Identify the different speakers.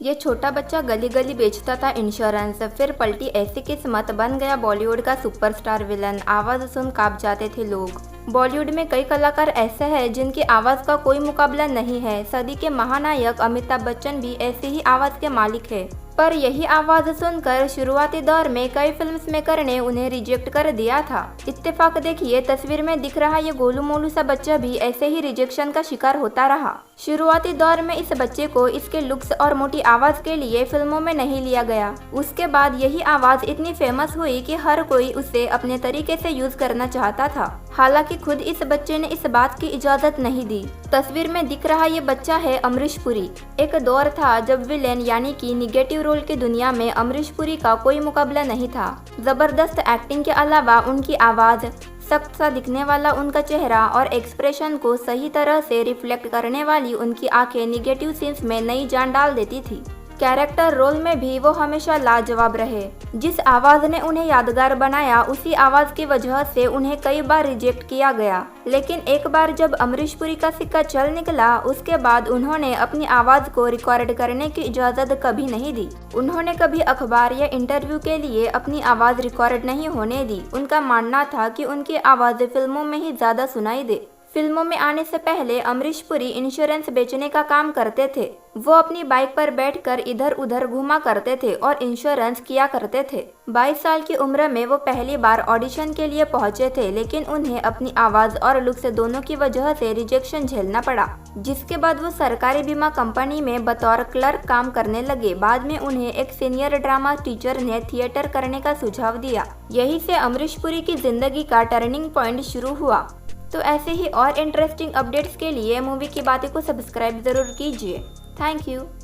Speaker 1: ये छोटा बच्चा गली गली बेचता था इंश्योरेंस, फिर पलटी ऐसी किस्मत, बन गया बॉलीवुड का सुपरस्टार विलन। आवाज सुन कांप जाते थे लोग। बॉलीवुड में कई कलाकार ऐसे हैं जिनकी आवाज का कोई मुकाबला नहीं है। सदी के महानायक अमिताभ बच्चन भी ऐसी ही आवाज के मालिक है। पर यही आवाज सुनकर शुरुआती दौर में कई फिल्म मेकर ने उन्हें रिजेक्ट कर दिया था। इत्तेफाक देखिए, तस्वीर में दिख रहा ये गोलू मोलू सा बच्चा भी ऐसे ही रिजेक्शन का शिकार होता रहा। शुरुआती दौर में इस बच्चे को इसके लुक्स और मोटी आवाज के लिए फिल्मों में नहीं लिया गया। उसके बाद यही आवाज इतनी फेमस हुई कि हर कोई उसे अपने तरीके से यूज करना चाहता था। हालांकि खुद इस बच्चे ने इस बात की इजाजत नहीं दी। तस्वीर में दिख रहा ये बच्चा है अमरीश पुरी। एक दौर था जब विलेन यानी कि निगेटिव रोल की दुनिया में अमरीश पुरी का कोई मुकाबला नहीं था। जबरदस्त एक्टिंग के अलावा उनकी आवाज, सख्त सा दिखने वाला उनका चेहरा और एक्सप्रेशन को सही तरह से रिफ्लेक्ट करने वाली उनकी आंखें निगेटिव सीन्स में नई जान डाल देती थी। कैरेक्टर रोल में भी वो हमेशा लाजवाब रहे। जिस आवाज ने उन्हें यादगार बनाया, उसी आवाज की वजह से उन्हें कई बार रिजेक्ट किया गया। लेकिन एक बार जब अमरीश पुरी का सिक्का चल निकला, उसके बाद उन्होंने अपनी आवाज को रिकॉर्ड करने की इजाजत कभी नहीं दी। उन्होंने कभी अखबार या इंटरव्यू के लिए अपनी आवाज रिकॉर्ड नहीं होने दी। उनका मानना था कि उनकी आवाज फिल्मों में ही ज्यादा सुनाई दे। फिल्मों में आने से पहले अमरीश पुरी इंश्योरेंस बेचने का काम करते थे। वो अपनी बाइक पर बैठकर इधर उधर घूमा करते थे और इंश्योरेंस किया करते थे। 22 साल की उम्र में वो पहली बार ऑडिशन के लिए पहुंचे थे, लेकिन उन्हें अपनी आवाज और लुक से दोनों की वजह से रिजेक्शन झेलना पड़ा। जिसके बाद वो सरकारी बीमा कंपनी में बतौर क्लर्क काम करने लगे। बाद में उन्हें एक सीनियर ड्रामा टीचर ने थिएटर करने का सुझाव दिया। यही से अमरीश पुरी की जिंदगी का टर्निंग पॉइंट शुरू हुआ। तो ऐसे ही और इंटरेस्टिंग अपडेट्स के लिए मूवी की बातें को सब्सक्राइब जरूर कीजिए। Thank you.